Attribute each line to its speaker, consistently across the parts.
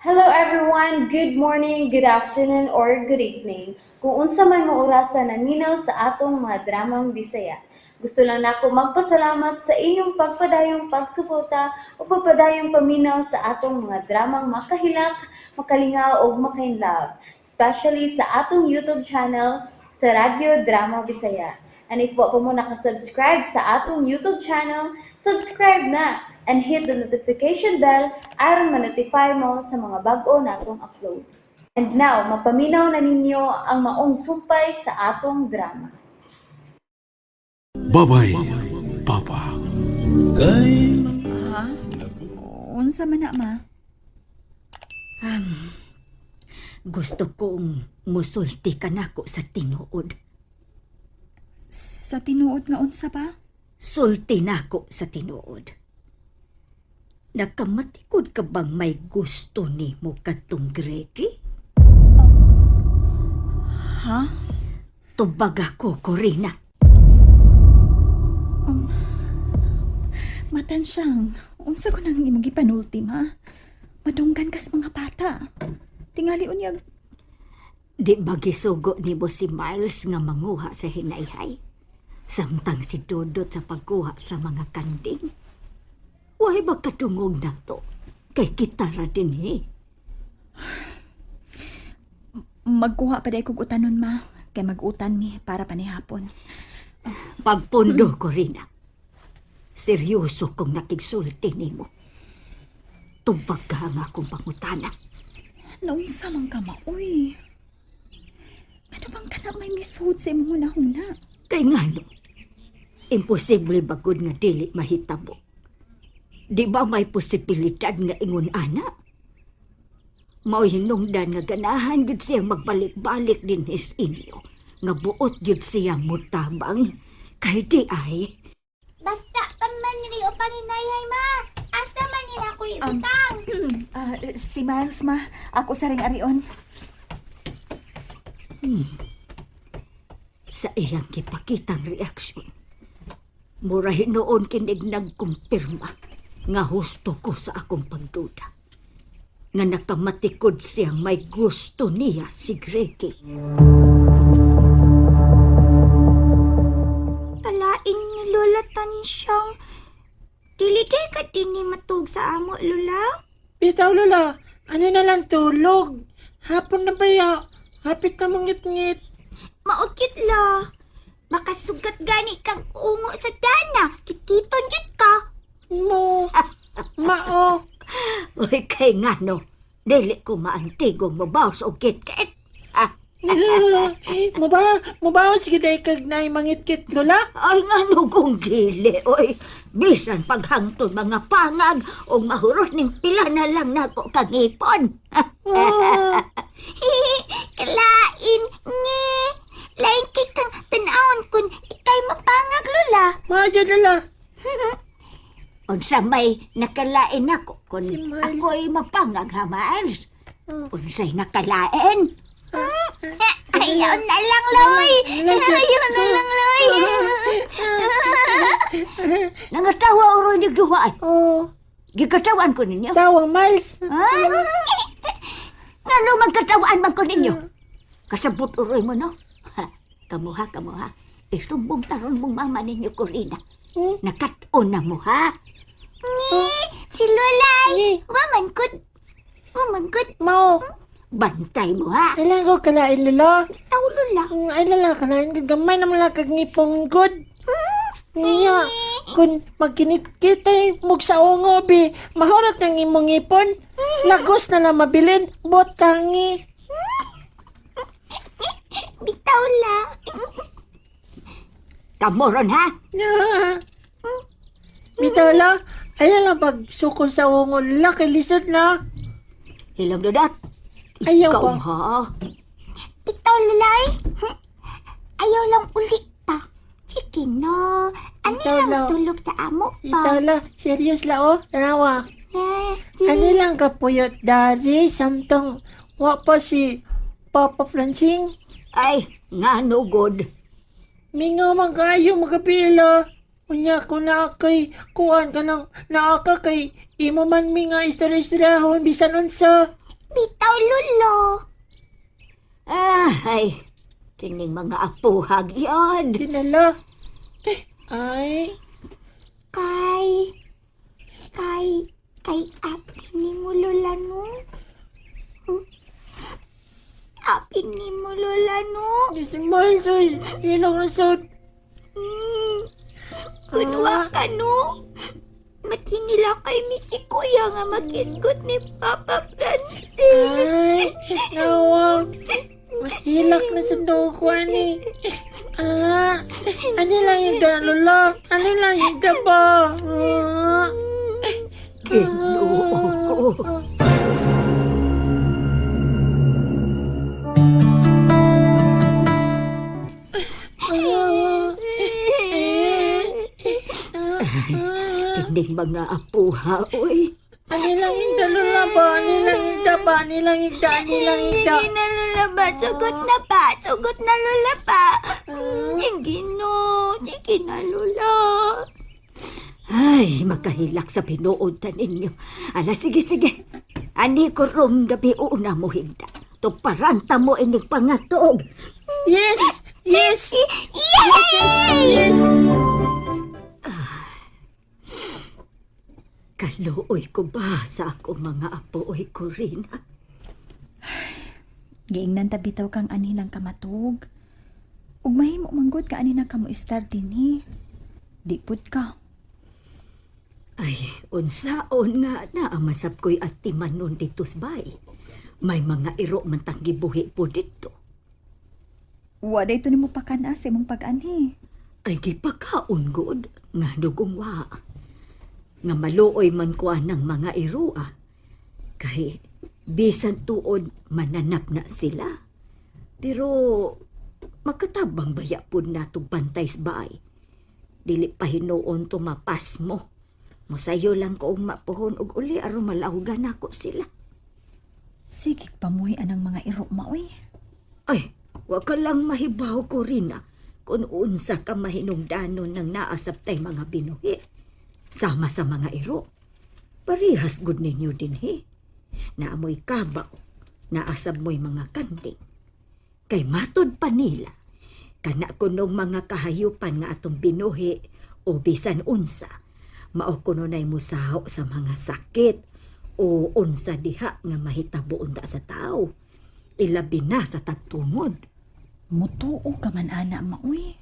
Speaker 1: Hello everyone, good morning, good afternoon, or good evening. Kung unsa man mo orasan naminaw sa atong mga dramang Bisaya. Gusto lang nako magpasalamat sa inyong pagpadayong pagsuporta o pagpadayong paminaw sa atong mga dramang makahilak, makalingaw o makainlove, especially sa atong YouTube channel sa Radyo Drama Bisaya. And if wa pa mo nakasubscribe sa atong YouTube channel, subscribe na and hit the notification bell aron ma-notify mo sa mga bag-o natong uploads. And now, mapaminaw na ninyo ang maong sumpay sa atong drama.
Speaker 2: Babay, Papa.
Speaker 3: Ha? Unsa man na, ma?
Speaker 4: Gusto kong musulti ka nako sa tinuod.
Speaker 3: Sa tinuod nga unsa ba?
Speaker 4: Sulti nako sa tinuod. Nakamatikod ka bang may gusto ni mo katong Greki?
Speaker 3: Ha?
Speaker 4: Tubag ako, Corina.
Speaker 3: Matan siyang, unsa ko nang imong gipanulti, ma? Madunggan kas mga bata. Tingali unyag.
Speaker 4: Di ba gisugo ni mo si Miles nga manguha sa hinayhay? Samtang si Dodot sa pagkuha sa mga kanding? Wahay ba katungog na to? Kay kita ra din
Speaker 3: Magkuha pa day kog utanon, ma. Kay mag-utan mi para panihapon.
Speaker 4: Pagpundo, Corina. Seryoso kong nakigsulti ni mo. Tubag ka nga akong pangutana.
Speaker 3: Naunsa man ka, ma, uy. Ano bang ka na may misud sa imong hunahuna?
Speaker 4: Kay nga no, imposible bagod nga dili mahitabo. Di ba may posibilidad nga ingon ana? Mao hinungdan nga ganahan gud siyang magbalik-balik din his inyo. Nga buot gud siyang mutabang. Kay di ay,
Speaker 5: Basta paman nili o paninayay, ma. Asa man nila ko ibutang.
Speaker 3: Si Miles, ma. Ako sa ring arion.
Speaker 4: sa iyang kipakitang reaksyon, mura hinoon kinig nagkumpirma nga husto ko sa akong pagduda. Nga nakamatikod siyang may gusto niya si Greki.
Speaker 5: Kalain ni Lola Tansyang. Dili-di ka din ni matug sa amo, Lola.
Speaker 6: Bitaw, Lola. Ano na lang tulog? Hapon na ba ya? Hapit na mangit-ngit.
Speaker 5: Maukit la. Makasugat gani kang ungo sa dana. Tikiton jud ka.
Speaker 6: Mo. Mao.
Speaker 4: Uy, kay nga no, dili ko maantigong mabaws o kit-kit.
Speaker 6: Mubaw sige day kag nay mangit-kit, Lola.
Speaker 4: Ay nga no kung dili, oy. Bisan paghangtod mga pangag o mahurot ning pila na lang nako kagipon.
Speaker 5: Kalain ni. Lain kay kang tanawon kun ikay mapangag, Lola.
Speaker 6: Maja, Lola.
Speaker 4: Unsa may nakalain ako kung
Speaker 6: Si Miles.
Speaker 4: ako'y mapangag ha, Miles? Unsa'y nakalain?
Speaker 5: Ayaw na lang, Loy. Ayaw na lang, Loy.
Speaker 4: Nangatawa o rin nagduwa ay.
Speaker 6: Oh,
Speaker 4: Gikatawan ko ninyo.
Speaker 6: tawang Miles.
Speaker 4: Nga no magkatawaan man ko ninyo. Kasabot uroy mo, no? Kamuha. Isumbong taron mong mama ninyo, Corina. Nakat-on na mo, ha?
Speaker 5: Si Lolay.
Speaker 6: Ni.
Speaker 5: Wamangkod.
Speaker 6: Mao.
Speaker 4: Bantay mo, ha?
Speaker 6: Kailan ko kalain, Lola.
Speaker 5: Tao, Lola.
Speaker 6: Ay, Lola, kalain. Gamay naman lang kag ngipong good. Niya, kung magkinikit ay mug sa ungo, bi, mahurot ng imong ngipon. Lagos na na mabilin. Botangi.
Speaker 5: Bitaw la.
Speaker 4: Kamoron, ha?
Speaker 6: Bitaw la, ayan lang pag sukol sa ungo, Lola, kay lisod na.
Speaker 4: Hilang dodot.
Speaker 6: Ayaw
Speaker 4: Ikaw,
Speaker 6: ba?
Speaker 4: ha?
Speaker 5: Bitaw, Lolay. Ayaw lang ulit pa. Sige na. Ano
Speaker 6: Bitaw
Speaker 5: lang
Speaker 6: la.
Speaker 5: tulog sa amo
Speaker 6: Bitaw
Speaker 5: pa.
Speaker 6: la, serious la, oh. Tanawa.
Speaker 5: Eh,
Speaker 6: Ano lang kapuyot, dari, samtang wa pa si Papa Francing.
Speaker 4: Ay, nga no good.
Speaker 6: Mingo magayo magapila. Unya ko na kay kuan ka nang naaka kay imo man mi nga istorya-istoryahon bisan unsa.
Speaker 5: daw, Lolo.
Speaker 4: Ay, kining mga apo hagyod.
Speaker 6: Dinala. Ay,
Speaker 5: Kay api ni mo, Lola, no? Api ni mo, Lola, no?
Speaker 6: di si Marsoy. Ilang rasod.
Speaker 5: Kunwa ka, no? Matinila kay mi si Kuya nga makisgot ni Papa Francis.
Speaker 6: Ay, nawag. Mahilak na sa dugo ni. Ano lang yung da, Lola? Ano lang yung da ba?
Speaker 4: Ginoo ko. Kining mga apo ha, oy.
Speaker 6: Ano lang yung da, Lola ba? Ano lang yung da ba? Ano lang yung da? Ano lang yung da?
Speaker 5: Sige na, Lola ba? Sugot na pa. Sugot na, Lola pa. Sige no. Sige na, Lola.
Speaker 4: Ay, makahilak sa pinuod ta ninyo. Ala, sige. Ani ko rom gabi una mo higda. Tuparanta mo inig pangatog.
Speaker 6: Yes! Yes!
Speaker 5: Yay!
Speaker 6: Yes!
Speaker 4: Kaluoy ko ba sa ako mga apoy ko rin?
Speaker 3: Giingnan ta bitaw kang anilang kamatog. Ug mahimo manggod ka ani na kamo istar dinhi. Di pud ka.
Speaker 4: Ay, unsaon nga na amasap ko'y atimanon dito sa bay. May mga iro man tang gibuhi po dito.
Speaker 3: Wa dayto nimo pakanas imong pag-anhi.
Speaker 4: Ay, gipakaon god nga dugong wa. Nga maluoy man ko ng mga iro Kay, bisan tuod mananap na sila. Pero, makatabang baya po na itong bantay sa bay. Dili pa hinoon tumapas mo. Mosayo lang ko mapuhon og uli aron malawgan ako sila.
Speaker 3: Sige pamuhi anang mga iro maoy.
Speaker 4: Ay, wa ka lang mahibaw ko rin kung unsa ka mahinungdanon ng naasap tay mga binuhi. Sama sa mga iro. Parihas gud ninyo din Naamoy kabaw, naasab mo'y mga kanding. Kay matod pa nila, kana kunong mga kahayupan nga atong binuhi o bisan unsa, mao kununay musaho sa mga sakit o unsa diha nga mahitabuon da sa tao. Ilabi na sa tagtungod.
Speaker 3: Mutuo ka man ana maoy.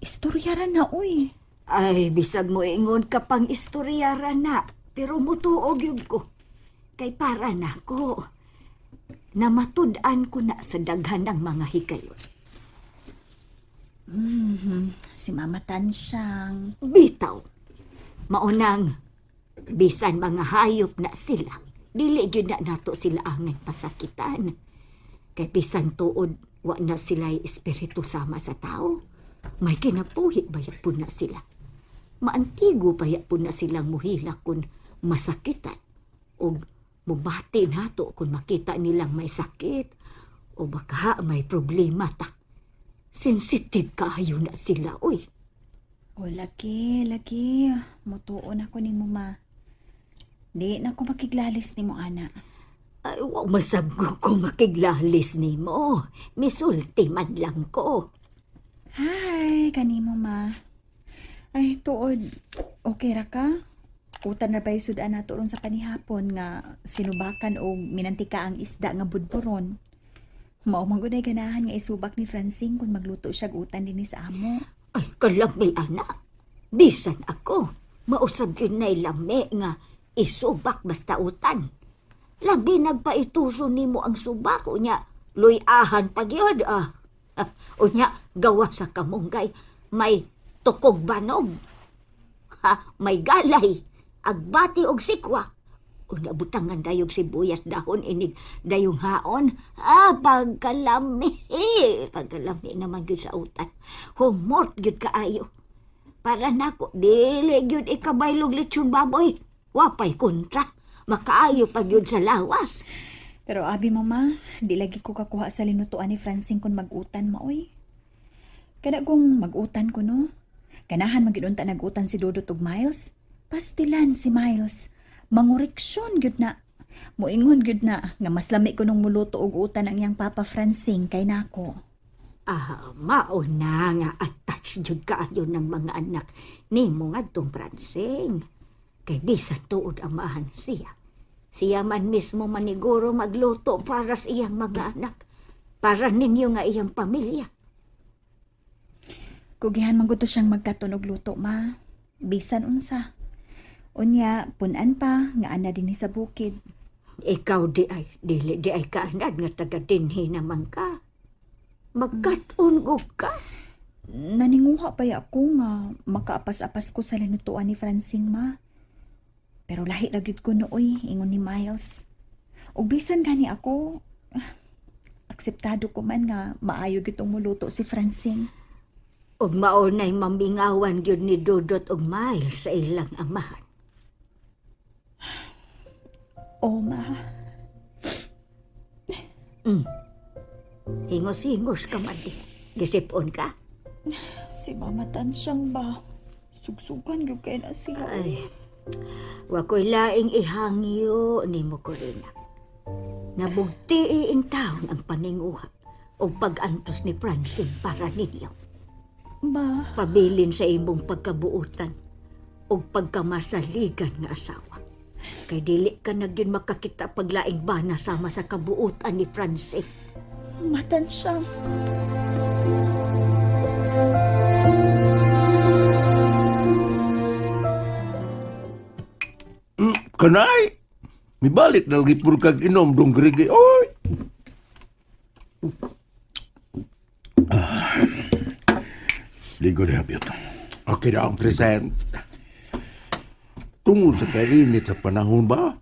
Speaker 3: Istoryaran na oy.
Speaker 4: Ay, bisag mo ingon ka pang istoryara na, pero mutuog yun ko. Kay para na ko, na matud-an ko na sa daghan ng mga hikayon.
Speaker 3: Si Mama Tansyang.
Speaker 4: Bitaw, maunang, bisan mga hayop na sila, dili yun na nato sila angay pasakitan. Kay bisan tuod, wa na sila'y espiritu sama sa tao. May kinapuhi bayat po na sila. Maantigo bayat po na silang muhilak kung masakitan. O mubati nato kung makita nilang may sakit. O baka may problema ta. Sensitive kaayo na sila, oy.
Speaker 3: O laki. Mutuo na ko ni mo ma. Di na ko makiglalis ni mo ana.
Speaker 4: Ay, wag masabgo ko makiglalis ni mo. Misulti man lang ko.
Speaker 3: Hi, kanimo ma. Ay, tuod. Okay ra ka? Utan na ba sudan nato ron sa panihapon nga sinubakan o minantika ang isda nga budburon. Mao man gud ay ganahan nga isubak ni Francine kung magluto siya og utan dinhi sa amo.
Speaker 4: Ay, kalami anak. Bisan ako. Mausab yun na'y lami nga isubak basta utan. Labi nagpaituso ni mo ang subak. Unya, luyahan pag yun Unya, gawa sa kamunggay. May tukog banog. May galay. Agbati og sikwa. Una butangan dayog sibuyas dahon inig dayong haon. Pagkalami. Pagkalami naman yun sa utan. Humort yun kaayo. Para nako, dili yun ikabaylog lechon baboy. Wapay kontra. Makaayo pag yun sa lawas.
Speaker 3: Pero abi mama, di lagi ko kakuha sa linutuan ni Francine kung mag-utan maoy. Kada kung mag-utan ko no. Ganahan magidunta nag-utan si Dodot ug Miles. Pastilan si Miles. Mangureksyon gyud na. Moingon gud na nga mas lami ko nung muluto og utan ang iyang Papa Francine kay nako.
Speaker 4: Mao na nga attached jud kaayo ng mga anak nimo ngadtong Francine. Kay bisan tuod amahan siya. Siya man mismo maniguro magluto para sa iyang mga anak. Para ninyo nga iyang pamilya.
Speaker 3: Kugihan man gud to siyang magkatunog luto, ma. Bisan unsa. Unya, punan pa nga ana dinhi sa bukid.
Speaker 4: Ikaw dili di ay kaanad nga taga dinhi naman ka. Magkat-ungog ka.
Speaker 3: Naninguha pa ako nga makaapas-apas ko sa linutuan ni Francine, ma. Pero lahi ra gyud ko nooy ingon ni Miles. Ug bisan gani ako, akseptado ko man nga maayo gyud tong muluto si Francine.
Speaker 4: Ug maunay mamingawan gyud ni Dudot ug Miles sa ilang amahan.
Speaker 3: O, ma.
Speaker 4: Hingos-hingos ka man di. Gisipon ka.
Speaker 3: Si Mama Tansyang ba? Sugsugan gyud kay na siya.
Speaker 4: Ay, wako'y laing ihangyo ni mo ko rin. Nabugtiin taon ang paninguha o pag-antos ni Francine para ninyo.
Speaker 3: Ba,
Speaker 4: Pabilin sa imong pagkabuutan o pagkamasaligan nga asawa. Kay dili ka na gyud makakita paglaing bana sama sa kabuutan ni Francine.
Speaker 3: Matansyang.
Speaker 2: Kanay! Mibalik na lagi puro kag inom dong grigi. Oy! Ligo na habit. Okay na ang present. Tungod sa kainit sa panahon ba?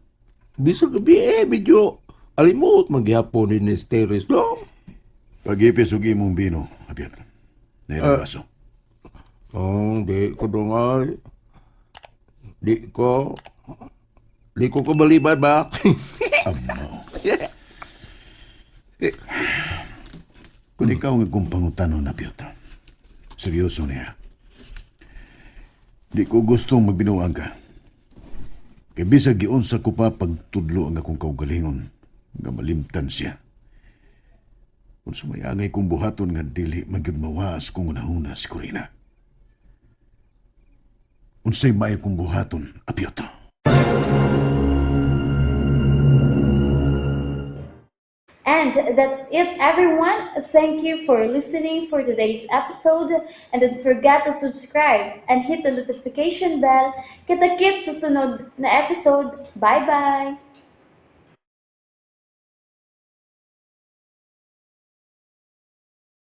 Speaker 2: Bisa gabi medyo alimot magyapon ni Steris, no?
Speaker 7: Pag-ipis ug imong bino, Abian. Nailang baso.
Speaker 2: Oh, di ko dungay. Di ko balibad ba?
Speaker 7: Amo. Kung ikaw nga kung pangutanon na Piota, seryoso niya. Di ko gustong magbinuang ka. Kaya bisag giunsa ko pa pagtudlo ang akong kaugalingon nga malimtan siya. Kung sumayangay kong buhaton nga dili magyud mawas kung unahuna si Corina. Unsay may kong buhaton, Apiota.
Speaker 1: And that's it, everyone. Thank you for listening for today's episode. And don't forget to subscribe and hit the notification bell. Kita-kits sa sunod na episode. Bye-bye!